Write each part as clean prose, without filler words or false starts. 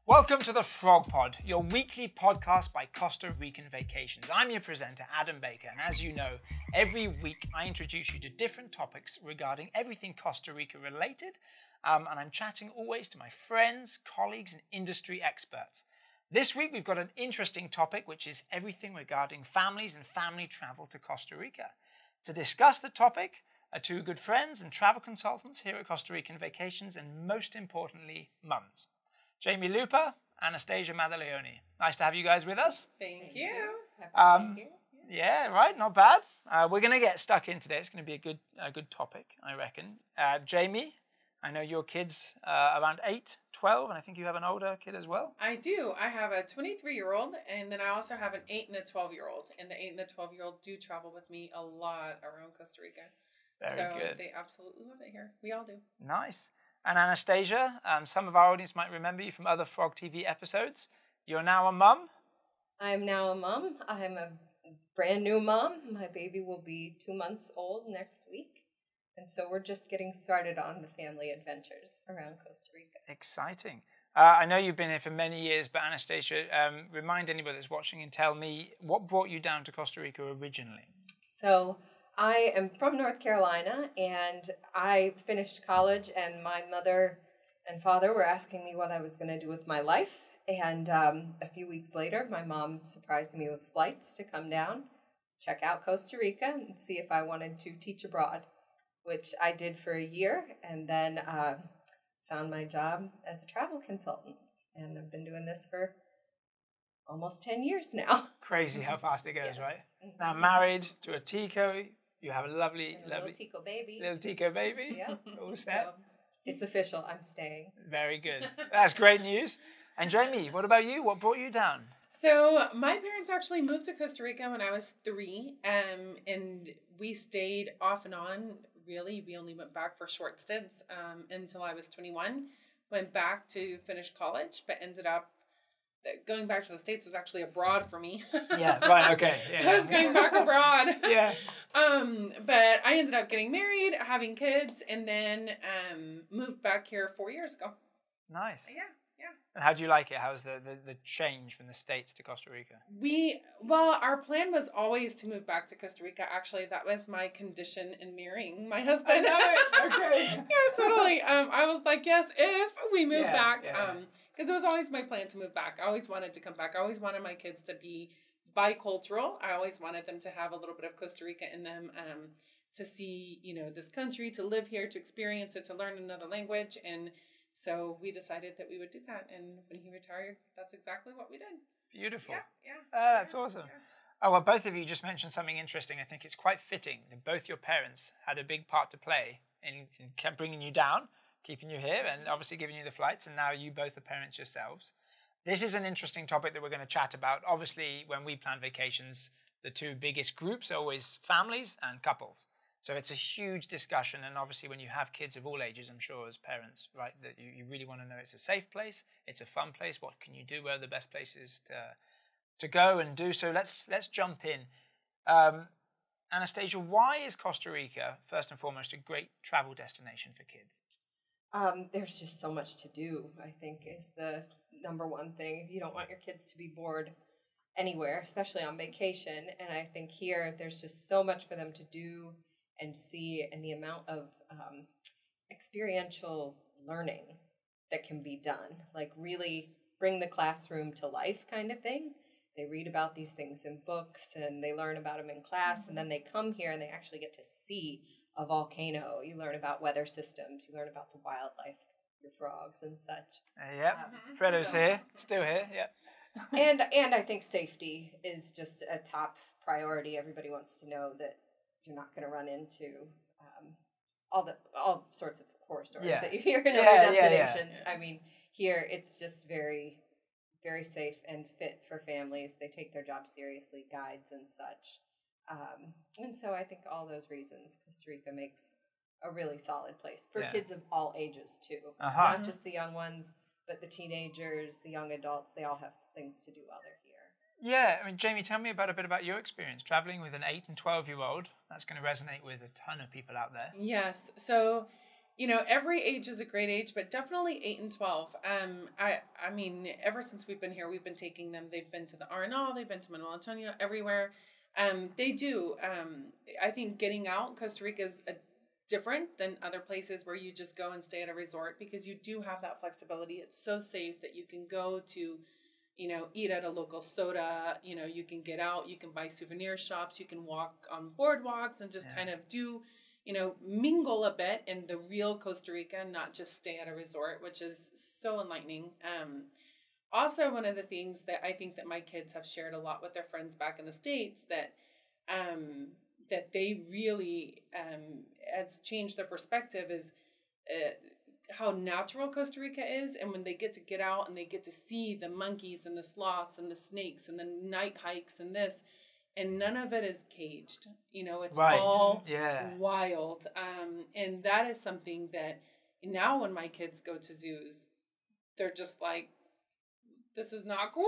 Welcome to the Frog Pod, your weekly podcast by Costa Rican Vacations. I'm your presenter, Adam Baker, and as you know, every week I introduce you to different topics regarding everything Costa Rica related, and I'm chatting always to my friends, colleagues, and industry experts. This week we've got an interesting topic, which is everything regarding families and family travel to Costa Rica. To discuss the topic are two good friends and travel consultants here at Costa Rican Vacations, and most importantly, mums. Jamielooper, Anastasia Maddaloni. Nice to have you guys with us. Thank you. Yeah, right, not bad. We're going to get stuck in today. It's going to be a good topic, I reckon. Jamie, I know your kid's around 8, 12, and I think you have an older kid as well. I do. I have a 23-year-old, and then I also have an 8 and a 12-year-old. And the 8 and the 12-year-old do travel with me a lot around Costa Rica. Very good. They absolutely love it here. We all do. Nice. And Anastasia, some of our audience might remember you from other Frog TV episodes. You're now a mum. I'm now a mom. I'm a brand new mom. My baby will be 2 months old next week. And so we're just getting started on the family adventures around Costa Rica. Exciting. I know you've been here for many years, but Anastasia, remind anybody that's watching and tell me what brought you down to Costa Rica originally. So I am from North Carolina, and I finished college, and my mother and father were asking me what I was going to do with my life. And a few weeks later, my mom surprised me with flights to come down, check out Costa Rica, and see if I wanted to teach abroad, which I did for a year, and then found my job as a travel consultant. And I've been doing this for almost 10 years now. Crazy how fast it goes, Yes. right? Now married to a Tico. You have a lovely little Tico baby. Little Tico baby. Yeah. All set. So it's official. I'm staying. Very good. That's great news. And Jamie, what about you? What brought you down? So my parents actually moved to Costa Rica when I was 3, and we stayed off and on. Really, we only went back for short stints until I was 21. Went back to finish college, but ended up going back to the States was actually abroad for me. Yeah, right, okay. Yeah. I was going back abroad. Yeah. But I ended up getting married, having kids, and then moved back here 4 years ago. Nice. Yeah. And how do you like it? How's the change from the States to Costa Rica? Our plan was always to move back to Costa Rica. Actually, that was my condition in marrying my husband. I know it. Okay. Yeah, totally. I was like, yes, if we move back. Yeah. Because it was always my plan to move back. I always wanted to come back. I always wanted my kids to be bicultural. I always wanted them to have a little bit of Costa Rica in them, to see, this country, to live here, to experience it, to learn another language. And so we decided that we would do that. And when he retired, that's exactly what we did. Beautiful. Yeah. That's awesome. Yeah. Oh, well, both of you just mentioned something interesting. I think it's quite fitting that both your parents had a big part to play in bringing you down, keeping you here, and obviously giving you the flights, and now you both are parents yourselves. This is an interesting topic that we're going to chat about. Obviously, when we plan vacations, the two biggest groups are always families and couples. So it's a huge discussion, and obviously when you have kids of all ages, I'm sure as parents, right, that you really want to know it's a safe place, it's a fun place, what can you do, where are the best places to go and do. So let's jump in. Anastasia, why is Costa Rica, first and foremost, a great travel destination for kids? There's just so much to do, I think, is the number one thing. You don't want your kids to be bored anywhere, especially on vacation. And I think here there's just so much for them to do and see, and the amount of experiential learning that can be done, like really bring the classroom to life kind of thing. They read about these things in books and they learn about them in class, and then they come here and they actually get to see a volcano. You learn about weather systems, you learn about the wildlife, your frogs and such. Fredo's here, still here, and I think safety is just a top priority. Everybody wants to know that you're not going to run into all sorts of horror stories that you hear in other destinations. I mean, here it's just very, very safe and fit for families. They take their job seriously, guides and such. And so I think all those reasons, Costa Rica makes a really solid place for kids of all ages too. Not just the young ones, but the teenagers, the young adults. They all have things to do while they're here. Yeah, I mean, Jamie, tell me a bit about your experience traveling with an 8 and 12-year-old. That's going to resonate with a ton of people out there. Yes. So you know, every age is a great age, but definitely 8 and 12. I mean, ever since we've been here, we've been taking them. They've been to the Arenal, they've been to Manuel Antonio, everywhere. They do. I think getting out, Costa Rica is different than other places where you just go and stay at a resort, because you do have that flexibility. It's so safe that you can go to, you know, eat at a local soda, you know, you can get out, you can buy souvenir shops, you can walk on boardwalks and just kind of do, you know, mingle a bit in the real Costa Rica, not just stay at a resort, which is so enlightening. Also, one of the things that I think that my kids have shared a lot with their friends back in the States that that they really has changed their perspective is how natural Costa Rica is. And when they get out and they get to see the monkeys and the sloths and the snakes and the night hikes and this, and none of it is caged, you know, it's all wild. And that is something that now when my kids go to zoos, they're just like, this is not cool.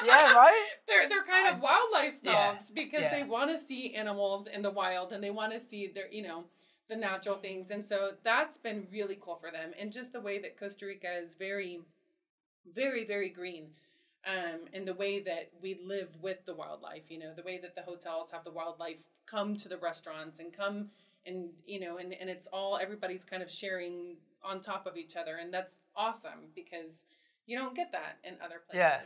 Yeah, right? They're kind of wildlife snobs because they want to see animals in the wild and they want to see their, you know, the natural things. And so that's been really cool for them. And just the way that Costa Rica is very, very, very green. And the way that we live with the wildlife, you know, the way that the hotels have the wildlife come to the restaurants and come and, you know, and it's all, everybody's kind of sharing on top of each other. And that's awesome because you don't get that in other places. Yeah.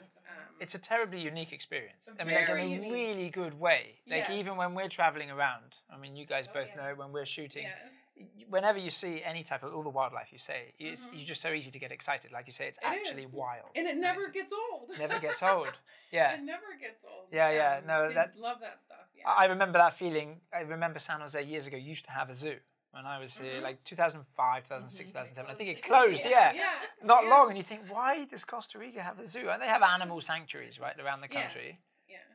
It's a terribly unique experience. I mean, like in a really good way. Like even when we're traveling around, I mean, you guys both know when we're shooting, whenever you see any type of all the wildlife you say, it's just so easy to get excited. Like you say, it's actually wild. And it never gets old. Never gets old. Yeah. It never gets old. Yeah. No, kids love that stuff. Yeah. I remember that feeling. I remember San Jose years ago used to have a zoo. When I was like 2005, 2006, 2007, I think it closed, not long. And you think, why does Costa Rica have a zoo? And they have animal sanctuaries right around the country.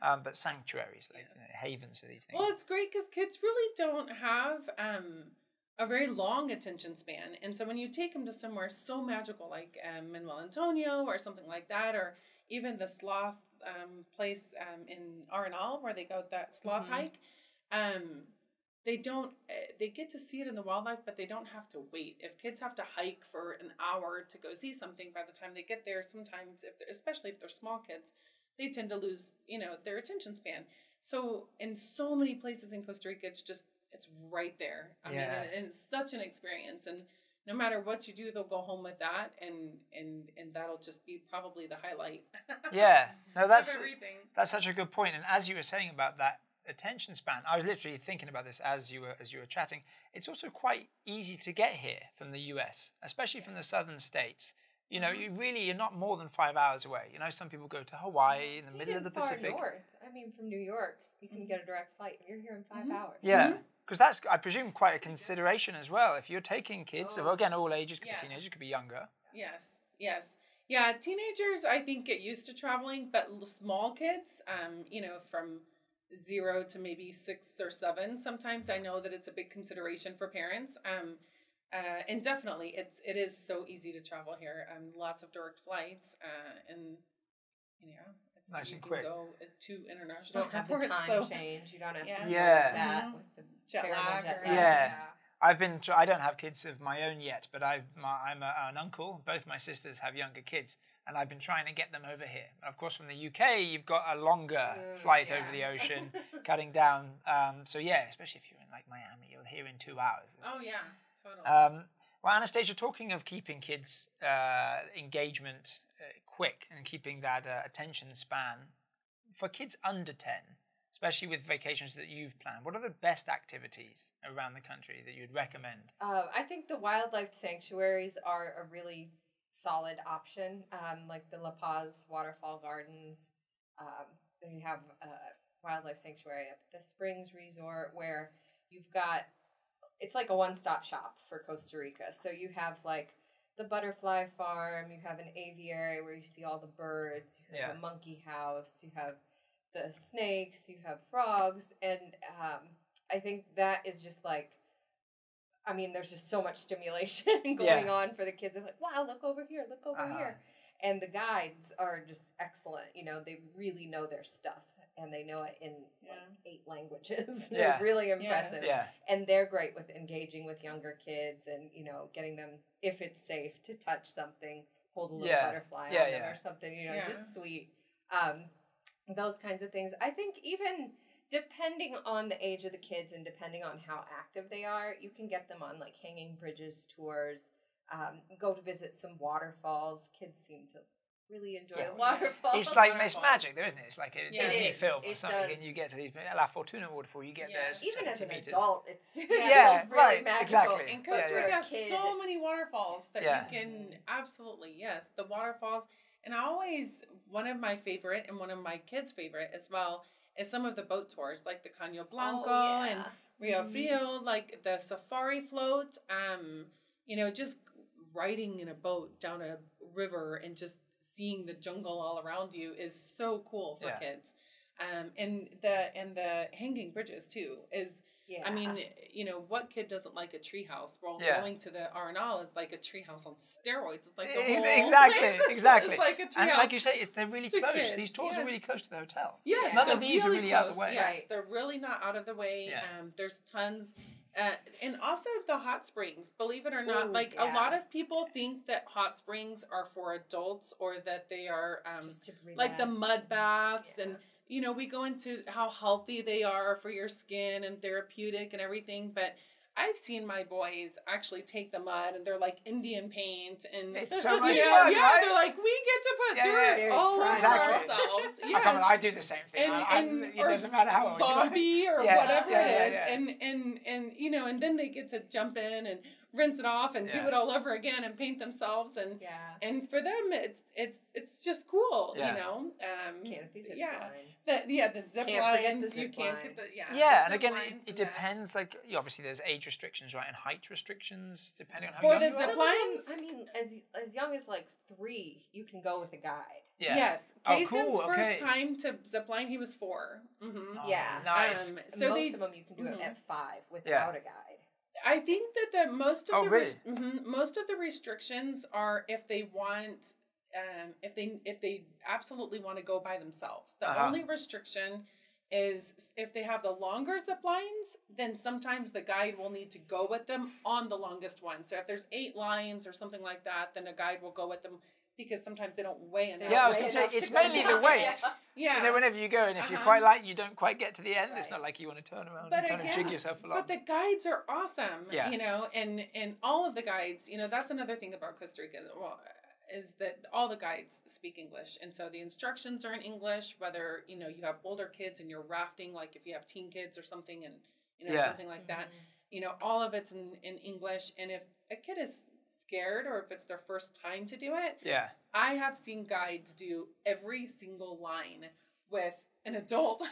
But sanctuaries, like havens for these things. Well, it's great because kids really don't have a very long attention span. And so when you take them to somewhere so magical like Manuel Antonio or something like that, or even the sloth place in Arenal where they go that sloth hike, they get to see it in the wildlife, but they don't have to wait. If kids have to hike for an hour to go see something, by the time they get there, sometimes, especially if they're small kids, they tend to lose, you know, their attention span. So in so many places in Costa Rica, it's right there. I mean, and it's such an experience. And no matter what you do, they'll go home with that, and that'll just be probably the highlight. No, that's such a good point. And as you were saying about that attention span, I was literally thinking about this as you were chatting. It's also quite easy to get here from the US, especially from the southern states. You know, you're not more than 5 hours away. You know, some people go to Hawaii in the middle of the Pacific. Far north. I mean, from New York, you can get a direct flight. You're here in 5 hours. Yeah, because that's, I presume, quite a consideration as well. If you're taking kids, again, all ages, could be teenagers, could be younger. Yes. Yeah, teenagers, I think, get used to traveling, but small kids, you know, from 0 to maybe 6 or 7. Sometimes I know that it's a big consideration for parents. And definitely it is so easy to travel here. Lots of direct flights, and it's nice and quick. Go to international. You don't have the time change. You don't have to deal with that with the jet lag. I don't have kids of my own yet, but I'm an uncle. Both my sisters have younger kids. And I've been trying to get them over here. Of course, from the UK, you've got a longer flight over the ocean, cutting down. So especially if you're in like Miami, you're here in 2 hours. Totally. Well, Anastasia, talking of keeping kids' engagement quick and keeping that attention span, for kids under 10, especially with vacations that you've planned, what are the best activities around the country that you'd recommend? I think the wildlife sanctuaries are a really solid option, like the La Paz Waterfall Gardens. Then you have a wildlife sanctuary at the Springs Resort where you've got, it's like a one-stop shop for Costa Rica. So you have like the butterfly farm, you have an aviary where you see all the birds, you have a monkey house, you have the snakes, you have frogs, and I think that is just like, I mean, there's just so much stimulation going on for the kids. They're like, wow, look over here, look over here. And the guides are just excellent. You know, they really know their stuff. and they know it in like 8 languages. Yeah. They're really impressive. Yeah. And they're great with engaging with younger kids and, you know, getting them, if it's safe, to touch something, hold a little butterfly on them or something, you know, just sweet. Those kinds of things. I think even depending on the age of the kids and depending on how active they are, you can get them on like hanging bridges tours, go to visit some waterfalls. Kids seem to really enjoy waterfalls. It's like it's magic, though, isn't it? It's like a Disney film or it something, does. and you get to these La Fortuna waterfall. You get there, even as 70 an meters. adult, it's Yeah, feels really right, magical. exactly. In Costa Rica has so many waterfalls that you can absolutely the waterfalls. And one of my favorite and one of my kids' favorite as well is some of the boat tours, like the Caño Blanco and Rio Frio, like the safari float. You know, just riding in a boat down a river and just seeing the jungle all around you is so cool for kids. And the hanging bridges too is. Yeah. I mean, you know, what kid doesn't like a treehouse? Well, going to the Arenal is like a treehouse on steroids. It's like the whole exactly. It's like a treehouse. And like you say, they're really close. Kids. These tours are really close to the hotels. Yes, none of these are really out of the way. Yes, they're really not out of the way. Yeah. There's tons. And also the hot springs, believe it or not, a lot of people think that hot springs are for adults or that they are like the mud baths and. You know, we go into how healthy they are for your skin and therapeutic and everything, but I've seen my boys actually take the mud and they're like Indian paint and it's so much fun, yeah, right? They're like, we get to put dirt all over ourselves. Yes. I do the same thing. And it doesn't matter how old zombie or whatever it is. And you know, and then they get to jump in and rinse it off and do it all over again and paint themselves and for them it's just cool, you know. Can't be zip the zip lines. You can't get the and again it depends. Like obviously there's age restrictions, right, and height restrictions depending on how young you are. For the zip lines, I mean, as young as like 3, you can go with a guide. Yeah. Yes. Cayson's cool. first time to zipline, he was 4. Mm-hmm. Oh, yeah. Nice. So most of them you can do it at 5 without a guide. I think that most of the most of the restrictions are if they want, if they absolutely want to go by themselves. The only restriction is if they have the longer zip lines, then sometimes the guide will need to go with them on the longest one. So if there's 8 lines or something like that, then a guide will go with them. Because sometimes they don't weigh enough. Yeah, I was going to say, it's mainly the weight. Yeah. And then whenever you go, and if you're quite light, you don't quite get to the end. Right. It's not like you want to turn around and kind of jig yourself along. But the guides are awesome, you know, and all of the guides, you know, that's another thing about Costa Rica, is that all the guides speak English. And so the instructions are in English, whether, you know, you have older kids and you're rafting, like if you have teen kids or something and, you know, something like that, you know, all of it's in English. And if a kid is scared or if it's their first time to do it, I have seen guides do every single line with an adult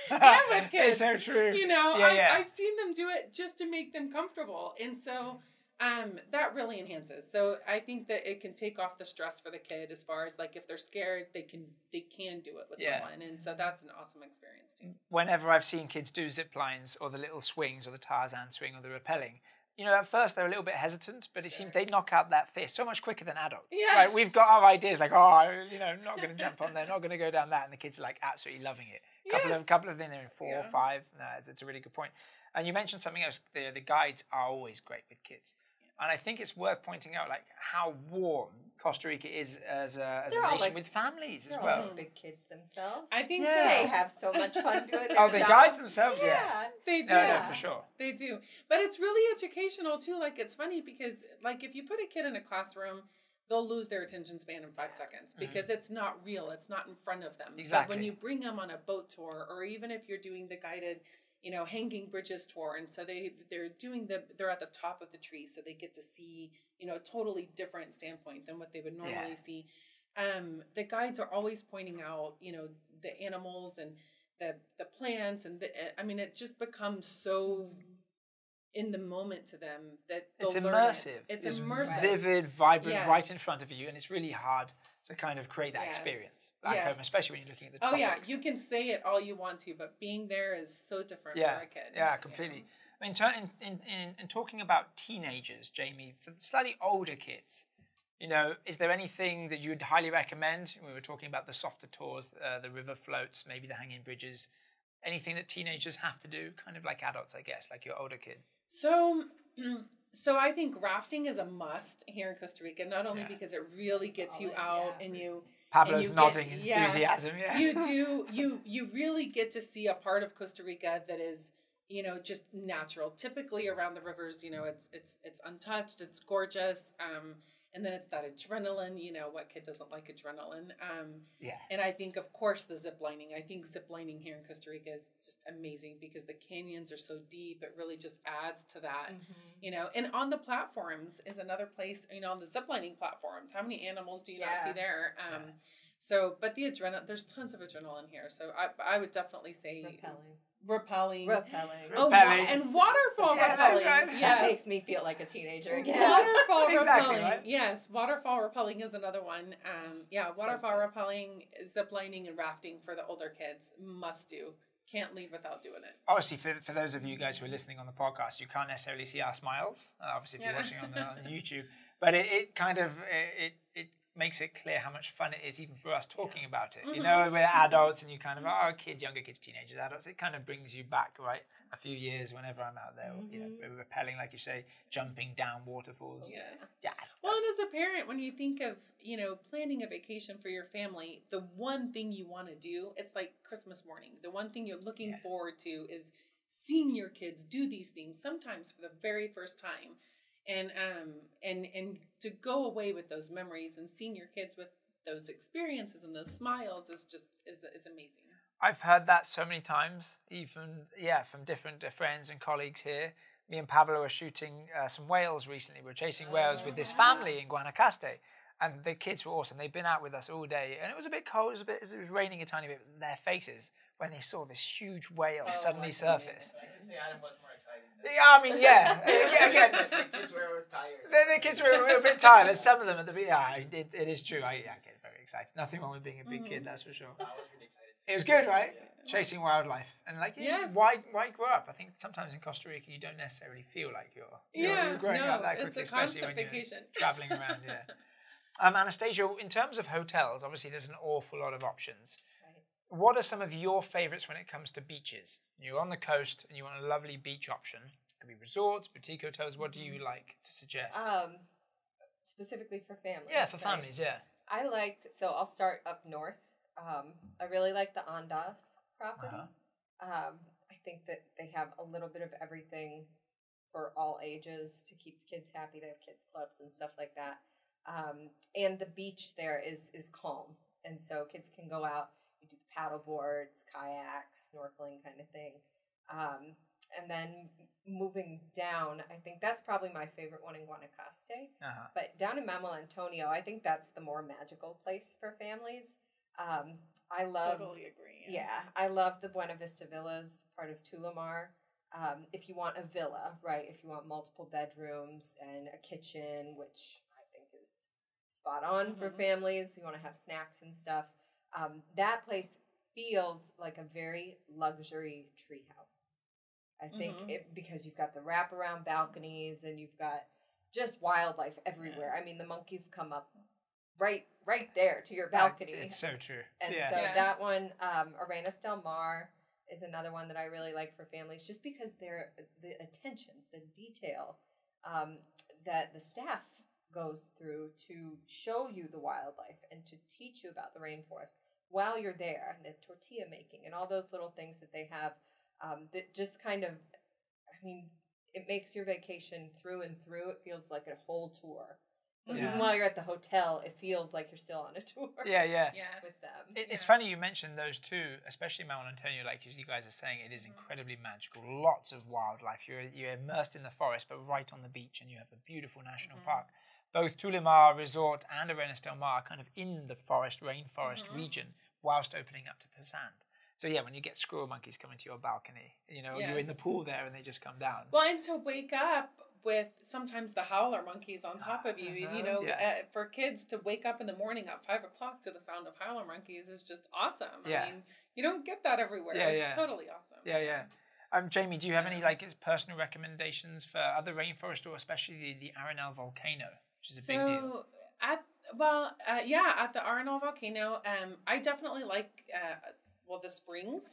and with kids. It's so true. You know, I've seen them do it just to make them comfortable, and so that really enhances. So I think that it can take off the stress for the kid as far as like if they're scared, they can do it with someone, and so that's an awesome experience too. Whenever I've seen kids do zip lines or the little swings or the Tarzan swing or the rappelling, you know, at first they're a little bit hesitant, but it seems they knock out that fear so much quicker than adults. Yeah. Right? We've got our ideas like, you know, not going to jump on there, not going to go down that, and the kids are like absolutely loving it. Couple of them in 4 or 5. No, it's a really good point. And you mentioned something else. The guides are always great with kids. And I think it's worth pointing out like how warm Costa Rica is as a nation with families as well. All big kids themselves. I think so. They have so much fun doing it. The guides themselves, yes. They do. No, for sure. They do. But it's really educational too. Like it's funny because like if you put a kid in a classroom, they'll lose their attention span in 5 seconds because it's not real. It's not in front of them. Exactly. But when you bring them on a boat tour or even if you're doing the guided, you know, hanging bridges tour. And so they're at the top of the tree. So they get to see, you know, a totally different standpoint than what they would normally see. The guides are always pointing out, you know, the animals and the plants and I mean, it just becomes so in the moment to them that it's immersive. It's immersive. Vivid, vibrant, right in front of you. And it's really hard to kind of create that experience back home, especially when you're looking at the tropics. Oh yeah, you can say it all you want to, but being there is so different for a kid. Yeah, completely. I mean, in talking about teenagers, Jamie, for the slightly older kids, You know, is there anything that you would highly recommend? We were talking about the softer tours, the river floats, maybe the hanging bridges. Anything that teenagers have to do, kind of like adults, I guess, like your older kid? So, so I think rafting is a must here in Costa Rica, not only because it really gets you out and you... Pablo's and nodding enthusiasm. Yes, you really get to see a part of Costa Rica that is, you know, just natural. Typically around the rivers, you know, it's untouched, it's gorgeous. And then it's that adrenaline, you know, what kid doesn't like adrenaline? And I think, of course, the zip lining. I think zip lining here in Costa Rica is just amazing because the canyons are so deep. It really just adds to that, you know. And on the platforms is another place, you know, on the zip lining platforms. How many animals do you not see there? So, but the adrenaline, there's tons of adrenaline here. So I would definitely say Rappelling. Oh, and waterfall rappelling. Right. Yes. That makes me feel like a teenager again. Waterfall Exactly, rappelling. right? Yes, waterfall rappelling is another one. Waterfall rappelling, zip lining, and rafting for the older kids. Must do. Can't leave without doing it. Obviously, for those of you guys who are listening on the podcast, you can't necessarily see our smiles. Obviously, if you're watching on YouTube, but it kind of makes it clear how much fun it is even for us talking about it. You know, we're adults and you kind of, younger kids, teenagers, adults, it kind of brings you back, right? A few years whenever I'm out there, you know, rappelling, like you say, jumping down waterfalls. Yes. Yeah. Well, and as a parent, when you think of, you know, planning a vacation for your family, the one thing you want to do, it's like Christmas morning. The one thing you're looking forward to is seeing your kids do these things, sometimes for the very first time. And to go away with those memories and seeing your kids with those experiences and those smiles is amazing. I've heard that so many times, even from different friends and colleagues here. Me and Pablo were shooting some whales recently. We were chasing whales with this family in Guanacaste, and the kids were awesome. They've been out with us all day, and it was a bit cold. It was raining a tiny bit. But their faces when they saw this huge whale suddenly surface. I can say Adam was more excited. Yeah, I mean, again, the kids were tired. The kids were a bit tired. And some of them at the it is true. I get very excited. Nothing wrong with being a big kid, that's for sure. I was really excited. It was good, right? Yeah. Chasing wildlife and why grow up? I think sometimes in Costa Rica you don't necessarily feel like you're growing up that quickly, it's a constant when vacation. You're traveling around. Anastasia, in terms of hotels, obviously there's an awful lot of options. Right. What are some of your favorites when it comes to beaches? You're on the coast and you want a lovely beach option. It could be resorts, boutique hotels. What do you like to suggest? Specifically for families. Yeah, for families. Yeah. I'll start up north. I really like the Andas property. I think that they have a little bit of everything for all ages to keep the kids happy. They have kids clubs and stuff like that. And the beach there is calm. And so kids can go out, you do the paddle boards, kayaks, snorkeling kind of thing. And then moving down, I think that's probably my favorite one in Guanacaste. But down in Manuel Antonio, I think that's the more magical place for families. I totally agree. Yeah, I love the Buena Vista Villas, part of Tulamar. If you want a villa, right? If you want multiple bedrooms and a kitchen, which I think is spot on for families, you want to have snacks and stuff. That place feels like a very luxury treehouse. I think because you've got the wraparound balconies and you've got just wildlife everywhere. Yes. I mean, the monkeys come up right there to your balcony. It's so true. And that one, Arenas del Mar, is another one that I really like for families, just because the attention, the detail that the staff goes through to show you the wildlife and to teach you about the rainforest while you're there, and the tortilla making and all those little things that they have that just kind of, I mean, it makes your vacation through and through. It feels like a whole tour. So even while you're at the hotel, it feels like you're still on a tour. With them. It's funny you mentioned those two, especially Manuel Antonio. Like you guys are saying, it is incredibly magical. Lots of wildlife. You're immersed in the forest, but right on the beach, and you have a beautiful national park. Both Tulamar Resort and Arenas del Mar are kind of in the rainforest region, whilst opening up to the sand. So when you get squirrel monkeys coming to your balcony, you're in the pool there and they just come down. Well, and to wake up with sometimes the howler monkeys on top of you, for kids to wake up in the morning at 5 o'clock to the sound of howler monkeys is just awesome. I mean, you don't get that everywhere. It's totally awesome. Jamie, do you have any personal recommendations for other rainforest, or especially the Arenal Volcano, which is a big deal? At at the Arenal Volcano, I definitely like the springs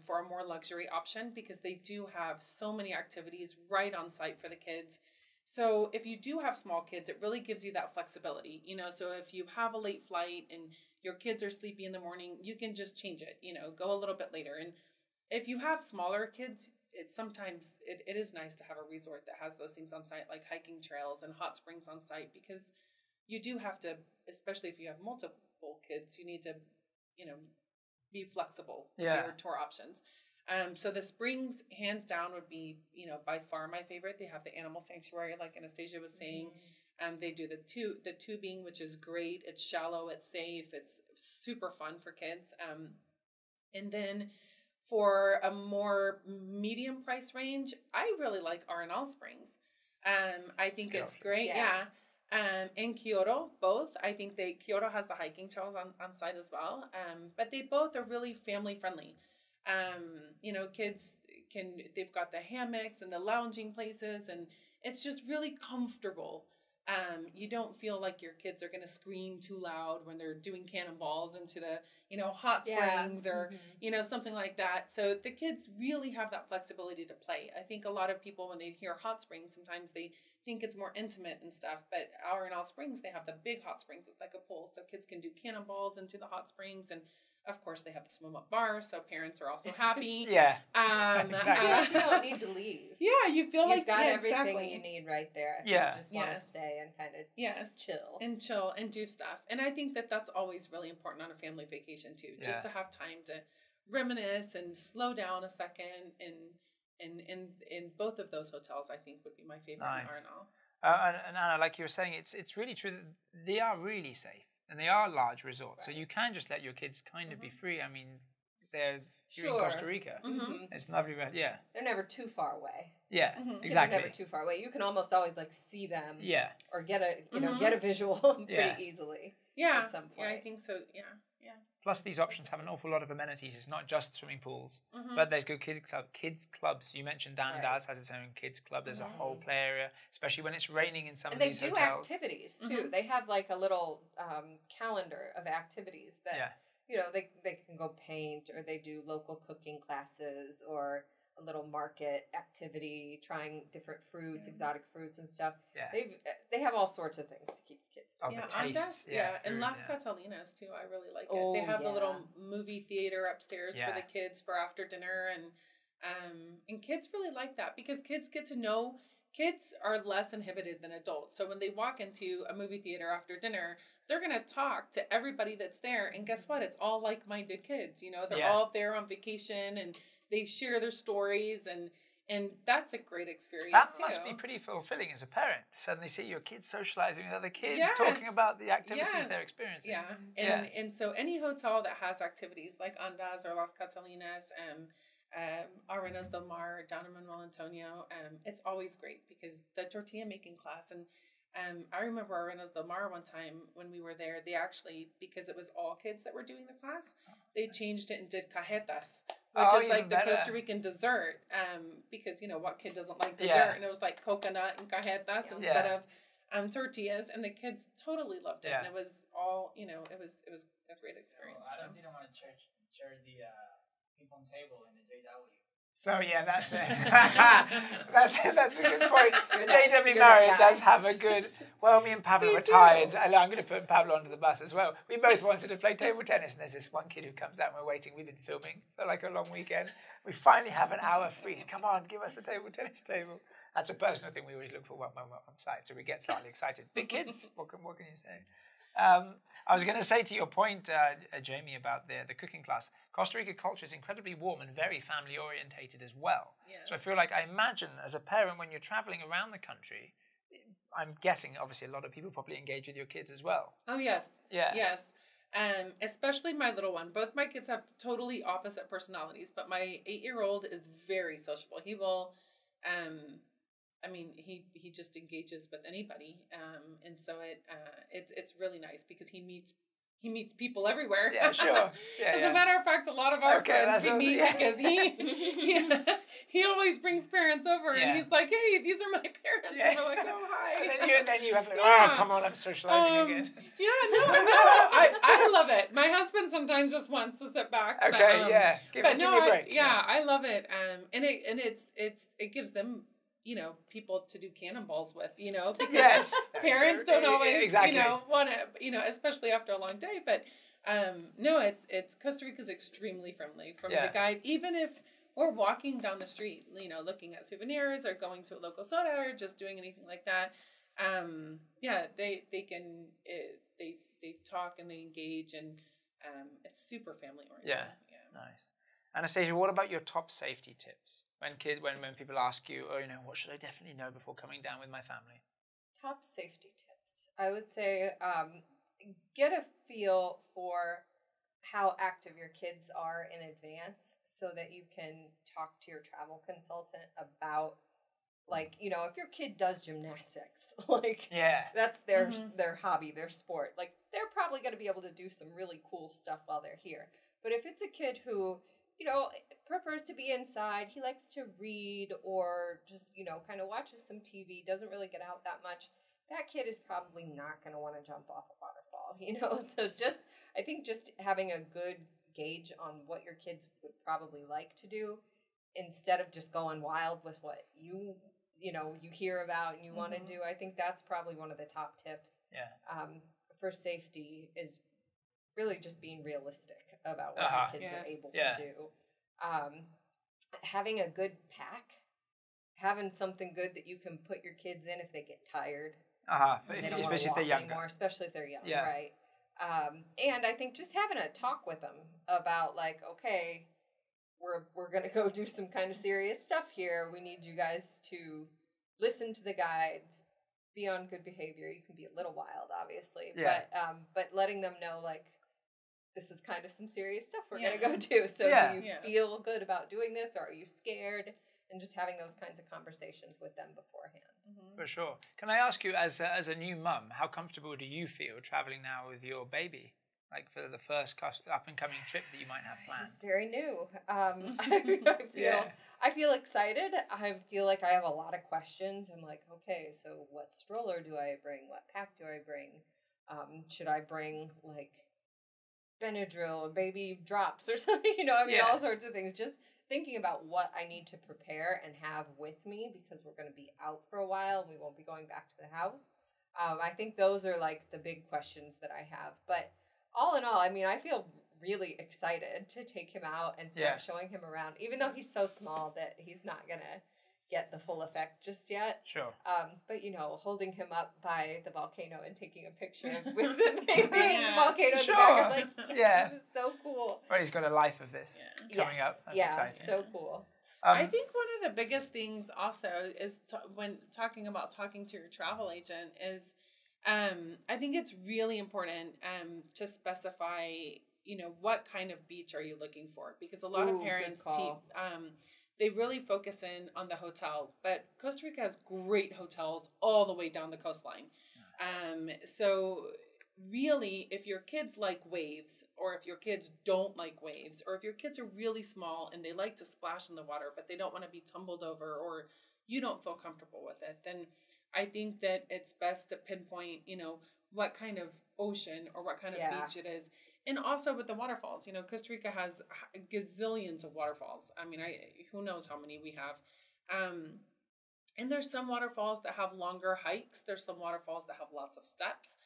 for a more luxury option because they do have so many activities right on site for the kids. So if you do have small kids, it really gives you that flexibility, so if you have a late flight and your kids are sleepy in the morning, you can just change it, go a little bit later. And if you have smaller kids, sometimes it is nice to have a resort that has those things on site, like hiking trails and hot springs on site, because you do have to, especially if you have multiple kids, you need to, be flexible with your tour options. So the springs, hands down, would be, by far my favorite. They have the animal sanctuary, like Anastasia was saying. They do the tubing, which is great. It's shallow, it's safe, it's super fun for kids. And then for a more medium price range, I really like Arenal Springs. I think it's great. Yeah. In Kyoto, both. I think Kyoto has the hiking trails on site as well. But they both are really family friendly. Kids they've got the hammocks and the lounging places, and it's just really comfortable. You don't feel like your kids are going to scream too loud when they're doing cannonballs into the, hot springs or, something like that. So the kids really have that flexibility to play. I think a lot of people, when they hear hot springs, sometimes they think it's more intimate and stuff, but Arenal Springs, they have the big hot springs. It's like a pool, so kids can do cannonballs into the hot springs, and of course they have the swim up bar, so parents are also happy. Exactly. You don't need to leave. Yeah, you feel You've got everything you need right there. If you just want to stay and kind of chill and do stuff. And I think that's always really important on a family vacation too, just to have time to reminisce and slow down a second. And in both of those hotels, I think would be my favorite in Arenal. And Anna, like you were saying, it's really true that they are really safe and they are large resorts, so you can just let your kids kind of be free. I mean, you're in Costa Rica. It's lovely. Yeah, they're never too far away. Yeah, exactly. They're never too far away. You can almost always see them. Yeah, or get a visual pretty easily. Yeah, at some point. Yeah, I think so. Yeah. Plus, these options have an awful lot of amenities. It's not just swimming pools, but there's good kids clubs. You mentioned Dandaz has its own kids club. There's a whole play area, especially when it's raining in some of these hotels. And they do activities too. They have like a little calendar of activities that they can go paint, or they do local cooking classes, or a little market activity, trying different fruits, exotic fruits and stuff. Yeah. They have all sorts of things to keep the kids busy. And Las Catalinas too. I really like it. They have a little movie theater upstairs for the kids for after dinner, and kids really like that because kids get to know. Kids are less inhibited than adults. So when they walk into a movie theater after dinner, they're going to talk to everybody that's there. And guess what? It's all like-minded kids. They're all there on vacation, and they share their stories, and that's a great experience. That must be pretty fulfilling as a parent to suddenly see your kids socializing with other kids, talking about the activities they're experiencing. And so any hotel that has activities like Andaz or Las Catalinas, Arenas del Mar down in Manuel Antonio, it's always great because the tortilla making class, and I remember Arenas del Mar one time when we were there, they actually, because it was all kids that were doing the class, they changed it and did cajetas, which is like the Costa Rican dessert, because what kid doesn't like dessert, and it was like coconut and cajetas instead of tortillas, and the kids totally loved it, and it was all, it was a great experience. Well, Adam didn't want to share the ping-pong table in the JW. So that's it. that's a good point. The JW Marriott does have a good. Well, me and Pablo were tired. I'm going to put Pablo under the bus as well. We both wanted to play table tennis, and there's this one kid who comes out and we're waiting. We've been filming for like a long weekend. We finally have an hour free. Come on, give us the table tennis table. That's a personal thing we always look for when we're on site, so we get slightly excited. Big kids, what can you say? I was going to say to your point, Jamie, about the cooking class, Costa Rica culture is incredibly warm and very family orientated as well. Yeah. So I feel like, I imagine as a parent, when you're traveling around the country, I'm guessing obviously a lot of people probably engage with your kids as well. Oh, yes. Yeah. Yes. Especially my little one. Both my kids have totally opposite personalities, but my 8-year-old is very sociable. He will, he just engages with anybody, and so it's really nice because he meets people everywhere. Yeah, sure. As a matter of fact, a lot of our friends we meet because he always brings parents over, and he's like, "Hey, these are my parents." And we're like, "Oh, hi." And then and then you have like, oh, come on, I'm socializing again. Yeah, no, I love it. My husband sometimes just wants to sit back. Okay, but, yeah. Give me a break. I love it. And it gives them, you know, people to do cannonballs with, you know, because parents don't always, you know, want to, you know, especially after a long day. But no, it's Costa Rica's extremely friendly from the guide, even if we're walking down the street, you know, looking at souvenirs or going to a local soda or just doing anything like that. They can they talk and they engage, and it's super family oriented. Yeah, nice. Anastasia, what about your top safety tips when people ask you, oh, you know, what should I definitely know before coming down with my family? Top safety tips. I would say get a feel for how active your kids are in advance, so that you can talk to your travel consultant about, like, you know, if your kid does gymnastics, like, that's their hobby, their sport, like, they're probably going to be able to do some really cool stuff while they're here. But if it's a kid who, you know, prefers to be inside, he likes to read or just, you know, kind of watches some TV, doesn't really get out that much, that kid is probably not going to want to jump off a waterfall, you know? So I think just having a good gauge on what your kids would probably like to do, instead of just going wild with what you hear about and you want to do. I think that's probably one of the top tips. For safety is really just being realistic about what your kids are able to do. Having a good pack, having something good that you can put your kids in if they get tired. Especially if they're younger. Anymore, especially if they're young, right? And I think just having a talk with them about, like, okay, we're going to go do some kind of serious stuff here. We need you guys to listen to the guides, be on good behavior. You can be a little wild, obviously, but letting them know, like, this is kind of some serious stuff we're going to go do. So do you feel good about doing this, or are you scared? And just having those kinds of conversations with them beforehand. For sure. Can I ask you, as a new mum, how comfortable do you feel traveling now with your baby? Like, for the first up-and-coming trip that you might have planned? It's very new. I feel excited. I feel like I have a lot of questions. I'm like, okay, so what stroller do I bring? What pack do I bring? Should I bring, like, Benadryl or baby drops or something? You know, I mean, all sorts of things. Just thinking about what I need to prepare and have with me, because we're going to be out for a while and we won't be going back to the house. I think those are, like, the big questions that I have. But all in all, I mean, I feel really excited to take him out and start showing him around, even though he's so small that he's not going to get the full effect just yet. Sure. But, you know, holding him up by the volcano and taking a picture with the baby, the volcano in the back, I'm like, this is so cool. Right, he's got a life of this coming up. That's exciting. So cool. I think one of the biggest things also is when talking to your travel agent is, I think it's really important to specify, you know, what kind of beach are you looking for? Because a lot of parents, they really focus in on the hotel, but Costa Rica has great hotels all the way down the coastline. So really, if your kids like waves, or if your kids don't like waves, or if your kids are really small and they like to splash in the water, but they don't want to be tumbled over, or you don't feel comfortable with it, then I think that it's best to pinpoint, you know, what kind of ocean or what kind of beach it is. And also with the waterfalls, you know, Costa Rica has gazillions of waterfalls. I mean, who knows how many we have. And there's some waterfalls that have longer hikes. There's some waterfalls that have lots of steps.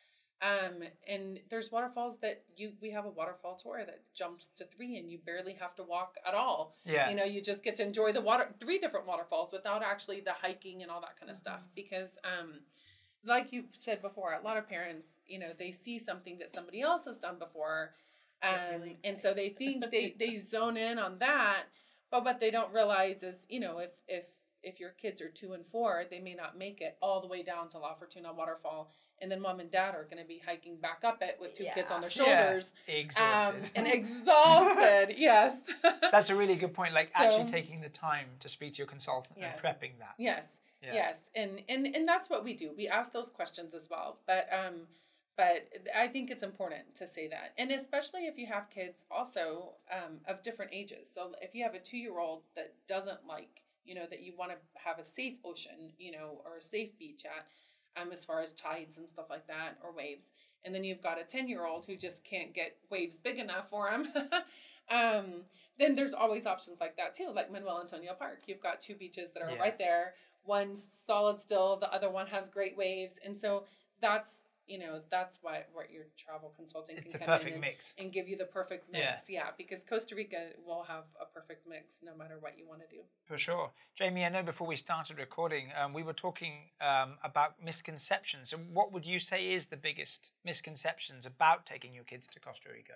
And there's waterfalls that we have a waterfall tour that jumps to 3 and you barely have to walk at all. You know, you just get to enjoy the 3 different waterfalls without actually the hiking and all that kind of stuff. Because, like you said before, a lot of parents, you know, they see something that somebody else has done before. And so they think they zone in on that. But what they don't realize is, you know, if your kids are 2 and 4, they may not make it all the way down to La Fortuna waterfall. And then mom and dad are going to be hiking back up it with 2 kids on their shoulders. Exhausted. And exhausted, yes. That's a really good point. Like, actually taking the time to speak to your consultant and prepping that. Yes. And that's what we do. We ask those questions as well. But I think it's important to say that. And especially if you have kids also of different ages. So if you have a 2-year-old that doesn't like, you know, that you want to have a safe ocean, you know, or a safe beach at, as far as tides and stuff like that, or waves. And then you've got a 10-year-old who just can't get waves big enough for him. Then there's always options like that too, like Manuel Antonio Park. You've got two beaches that are right there. One's solid still, the other one has great waves. And so that's what your travel consulting it's can a come perfect in mix and give you the perfect mix. Because Costa Rica will have a perfect mix no matter what you want to do. For sure. Jamie, I know before we started recording, we were talking about misconceptions. And what would you say is the biggest misconceptions about taking your kids to Costa Rica?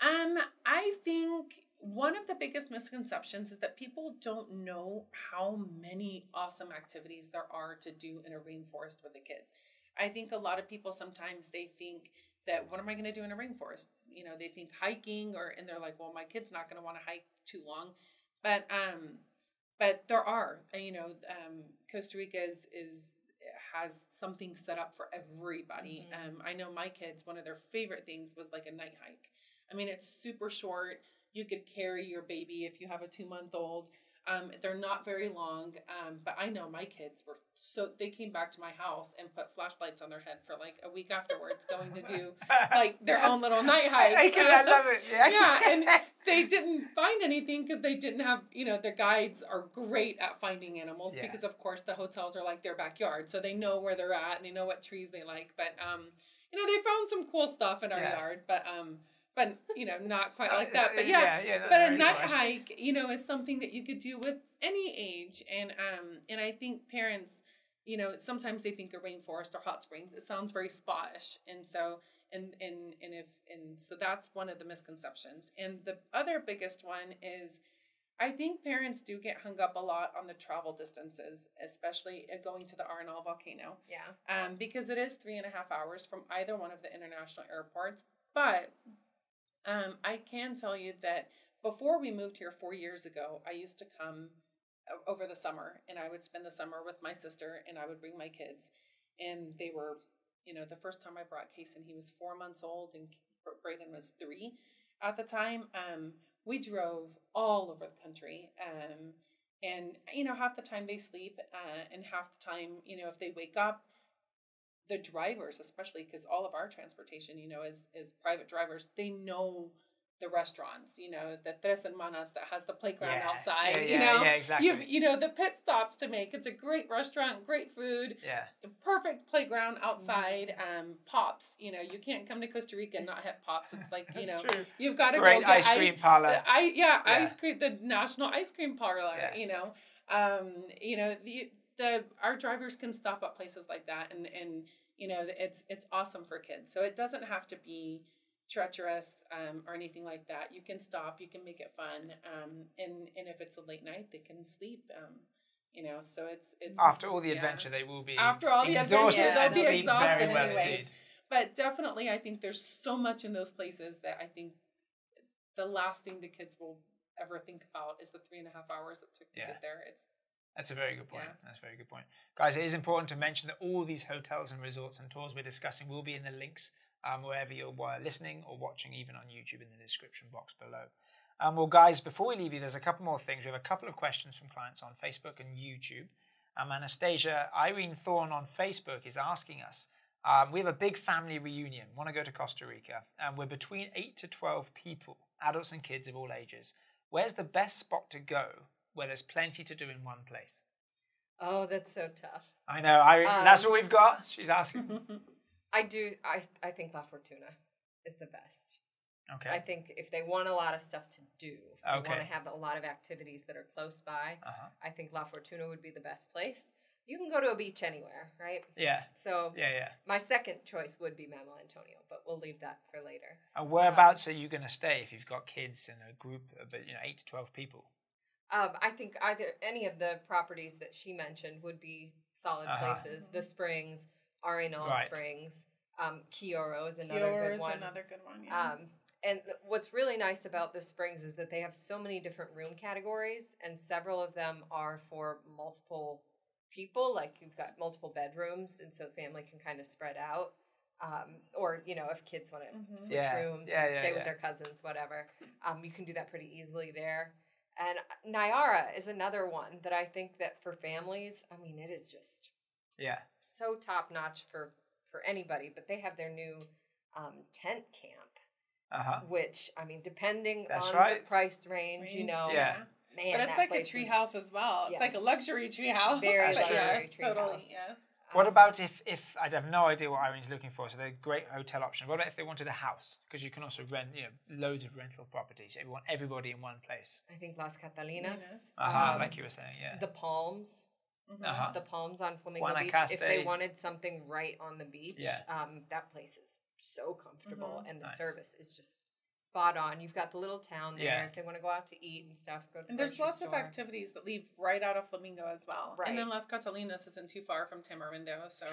I think one of the biggest misconceptions is that people don't know how many awesome activities there are to do in a rainforest with a kid. I think a lot of people sometimes they think that, what am I going to do in a rainforest? They think hiking, and they're like, well, my kid's not going to want to hike too long. But there are, Costa Rica has something set up for everybody. I know my kids, one of their favorite things was like a night hike. I mean, it's super short. You could carry your baby if you have a 2-month-old. They're not very long, but I know my kids they came back to my house and put flashlights on their head for like a week afterwards, going to do like their own little night hikes. I love it. Yeah, and they didn't find anything because they didn't have, their guides are great at finding animals because of course the hotels are like their backyard, so they know where they're at and they know what trees they like. But they found some cool stuff in our yard, but not quite like that. But but a night hike, is something that you could do with any age. And I think parents, sometimes they think a rainforest or hot springs, it sounds very spa-ish. And so, so that's one of the misconceptions. And the other biggest one is, I think parents do get hung up a lot on the travel distances, especially going to the Arenal Volcano. Yeah. Because it is 3.5 hours from either one of the international airports. But I can tell you that before we moved here 4 years ago, I used to come over the summer, and I would spend the summer with my sister, and I would bring my kids. And they were, the first time I brought Kason, he was 4 months old, and Brayan was 3 at the time. We drove all over the country, and half the time they sleep, and half the time, if they wake up, the drivers, especially because all of our transportation, is private drivers, they know the restaurants, the Tres Hermanas that has the playground outside, exactly. You've, the pit stops to make. It's a great restaurant, great food, perfect playground outside. Pops, you can't come to Costa Rica and not hit Pops. It's like, true. You've got to great go get ice cream parlor. Ice cream, the national ice cream parlor, our drivers can stop at places like that, and it's awesome for kids. So it doesn't have to be treacherous or anything like that. You can stop, you can make it fun, and if it's a late night, they can sleep. So it's after all the adventure, they will be after all the adventure, they'll be exhausted anyways. Indeed. But definitely, I think there's so much in those places that I think the last thing the kids will ever think about is the 3.5 hours it took to get there. That's a very good point. That's a very good point. Guys, it is important to mention that all these hotels and resorts and tours we're discussing will be in the links wherever you're listening or watching, even on YouTube, in the description box below. Well, guys, before we leave you, there's a couple more things. We have a couple of questions from clients on Facebook and YouTube. Anastasia, Irene Thorne on Facebook is asking us, we have a big family reunion, want to go to Costa Rica, and we're between 8 to 12 people, adults and kids of all ages. Where's the best spot to go where there's plenty to do in one place? Oh, that's so tough. I know. That's what we've got. She's asking. I think La Fortuna is the best. Okay. I think if they want a lot of stuff to do, they want to have a lot of activities that are close by, I think La Fortuna would be the best place. You can go to a beach anywhere, right? Yeah. So my second choice would be Manuel Antonio, but we'll leave that for later. And whereabouts are you going to stay if you've got kids in a group of 8 to 12 people? I think either any of the properties that she mentioned would be solid places. The Springs, Arenal Springs, Kioro is another good one. Yeah. And what's really nice about the Springs is that they have so many different room categories, and several of them are for multiple people. Like you've got multiple bedrooms, and so the family can kind of spread out. Or, if kids want to switch rooms and stay with their cousins, whatever, you can do that pretty easily there. And Nayara is another one that I think that for families, I mean, it is just Yeah. So top notch for anybody, but they have their new tent camp, which, I mean, depending on the price range, you know, man, but it's like a tree house as well. It's like a luxury tree house. Very luxury tree house. Totally, yes. What about if I have no idea what Irene's looking for, so they're great hotel options. What about if they wanted a house? Because you can also rent, loads of rental properties. You want everybody in one place. I think Las Catalinas. Like you were saying, yeah. The Palms. The Palms on Flamingo Beach. If they wanted something right on the beach, that place is so comfortable, and the service is just spot on. You've got the little town there. If they want to go out to eat and stuff, go to and there's lots of activities that leave right out of Flamingo as well. Right. And then Las Catalinas isn't too far from Tamarindo, so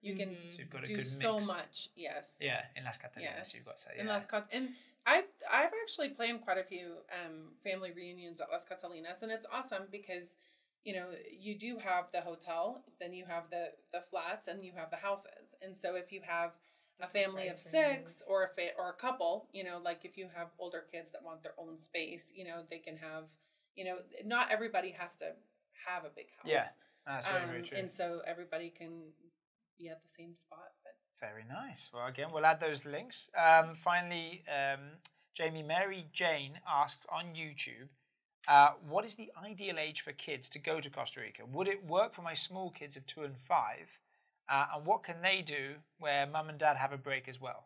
you can do so much. Yes. Yeah, in Las Catalinas, you've got to say. In Las and I've actually planned quite a few family reunions at Las Catalinas, and it's awesome because you do have the hotel, then you have the flats, and you have the houses. And so if you have a family of 6 or a couple, like if you have older kids that want their own space, they can have, not everybody has to have a big house. Yeah, that's very, very true. And so everybody can be at the same spot. But very nice. Well, again, we'll add those links. Finally, Jamie Mary Jane asked on YouTube, what is the ideal age for kids to go to Costa Rica? Would it work for my small kids of 2 and 5? And what can they do where mum and dad have a break as well?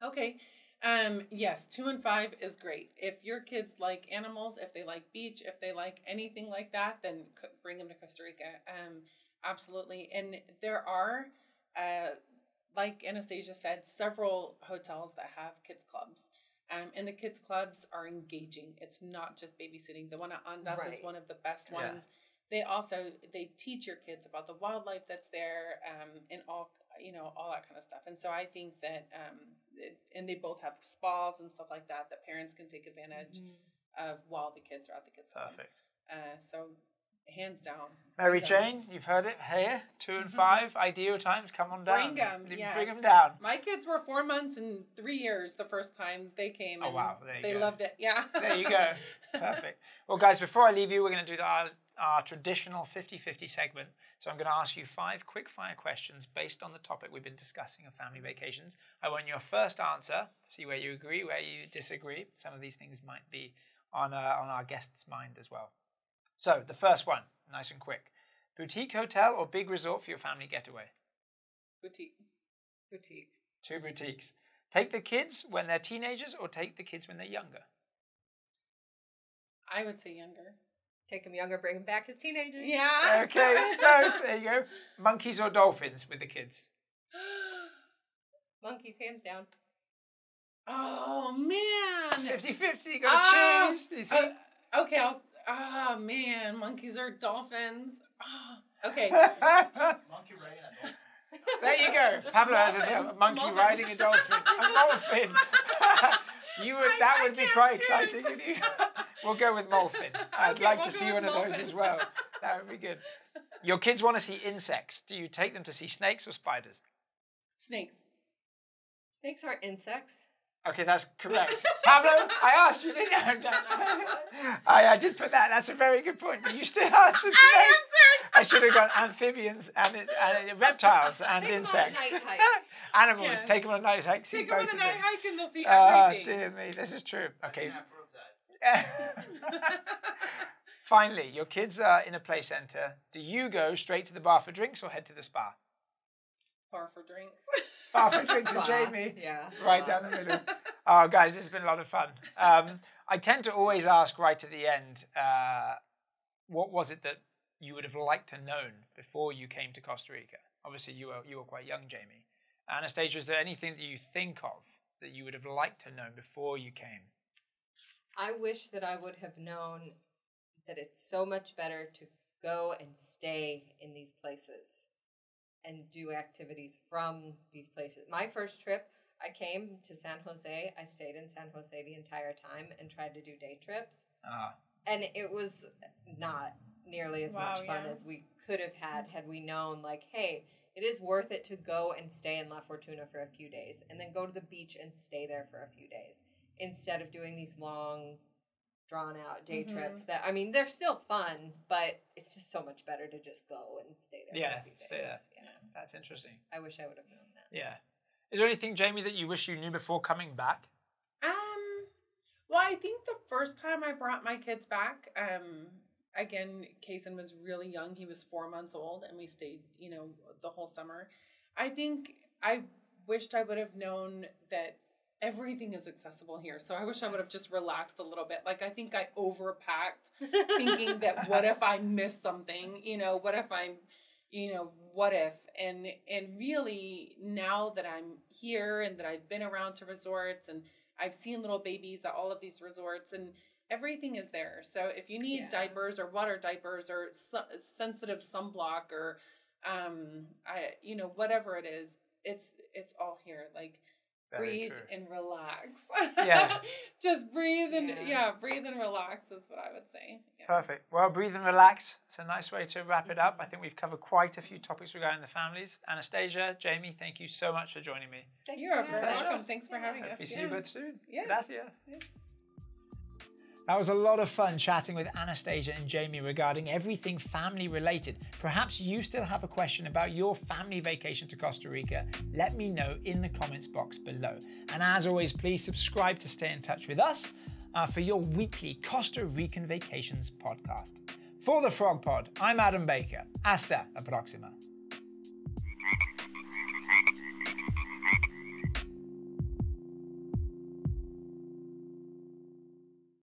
Okay. Yes, 2 and 5 is great. If your kids like animals, if they like beach, if they like anything like that, then bring them to Costa Rica. Absolutely. And there are, like Anastasia said, several hotels that have kids clubs. And the kids clubs are engaging. It's not just babysitting. The one at Andas is one of the best ones. They teach your kids about the wildlife that's there, and all that kind of stuff. And so I think that, and they both have spas and stuff like that parents can take advantage of while the kids are at the kids club. Perfect. So hands down. Mary Jane, you've heard it here. 2 and 5, ideal times. Come on down. Bring them. Yes. Bring them down. My kids were 4 months and 3 years the first time they came. Oh, wow. They loved it. Yeah. There you go. Perfect. Well, guys, before I leave you, we're going to do our traditional 50-50 segment. So I'm going to ask you 5 quick-fire questions based on the topic we've been discussing of family vacations. I want your first answer, see where you agree, where you disagree. Some of these things might be on our guest's mind as well. So the first one, nice and quick. Boutique hotel or big resort for your family getaway? Boutique. 2 boutiques. Take the kids when they're teenagers or take the kids when they're younger? I would say younger. Take them younger, bring them back as teenagers. Yeah. Okay, no, there you go. Monkeys or dolphins with the kids? Monkeys, hands down. Oh, man. 50-50, you got to choose. You see? Okay, oh, man, monkeys or dolphins. Oh, okay. Monkey riding a dolphin. There you go. Pablo has a monkey riding a dolphin. A dolphin. That would be quite exciting, wouldn't you? We'll go with dolphin. I'd like to see one of those as well. That would be good. Your kids want to see insects. Do you take them to see snakes or spiders? Snakes. Snakes aren't insects. Okay, that's correct. Pablo, I asked you, didn't I did put that. That's a very good point. You still answered. I answered. I should have gone amphibians and reptiles and take insects. Them on a night hike. Animals. Yes. Take them on a night hike. Take them on a night hike and they'll see everything. Dear me, this is true. Okay. I approve that. Finally, your kids are in a play centre. Do you go straight to the bar for drinks or head to the spa? Bar for drinks. Bar for drinks with Jamie. Yeah. Right down the middle. Oh, guys, this has been a lot of fun. I tend to always ask right at the end, what was it that you would have liked to know before you came to Costa Rica? Obviously, you were quite young, Jamie. Anastasia, is there anything that you think of that you would have liked to know before you came? I wish that I would have known that it's so much better to go and stay in these places and do activities from these places. My first trip, I came to San Jose. I stayed in San Jose the entire time and tried to do day trips. And it was not nearly as much fun as we could have had we known, like, hey, it is worth it to go and stay in La Fortuna for a few days and then go to the beach and stay there for a few days instead of doing these long drawn out day trips that, I mean, they're still fun, but it's just so much better to just go and stay there. Yeah, for a few days. stay there. Yeah. That's interesting. I wish I would have known that. Yeah. Is there anything, Jamie, that you wish you knew before coming back? Well, I think the first time I brought my kids back, again, Kaysen was really young. He was 4 months old, and we stayed, you know, the whole summer. I think I wished I would have known that everything is accessible here. So I wish I would have just relaxed a little bit. Like, I think I overpacked, thinking that what if I miss something? You know, what if I'm, you know, what if? And really, now that I'm here and that I've been around to resorts and I've seen little babies at all of these resorts, and everything is there. So if you need diapers or water diapers or sensitive sunblock or, you know, whatever it is, it's all here. Like, breathe and relax. Yeah. Just breathe and breathe and relax is what I would say. Yeah. Perfect. Well, breathe and relax. It's a nice way to wrap it up. I think we've covered quite a few topics regarding the families. Anastasia, Jamie, thank you so much for joining me. You're very welcome. Thanks for having us. Hope we see you both soon. Yes. Gracias. Yes. That was a lot of fun chatting with Anastasia and Jamie regarding everything family related. Perhaps you still have a question about your family vacation to Costa Rica. Let me know in the comments box below. And as always, please subscribe to stay in touch with us for your weekly Costa Rican Vacations podcast. For the Frog Pod, I'm Adam Baker. Hasta la próxima.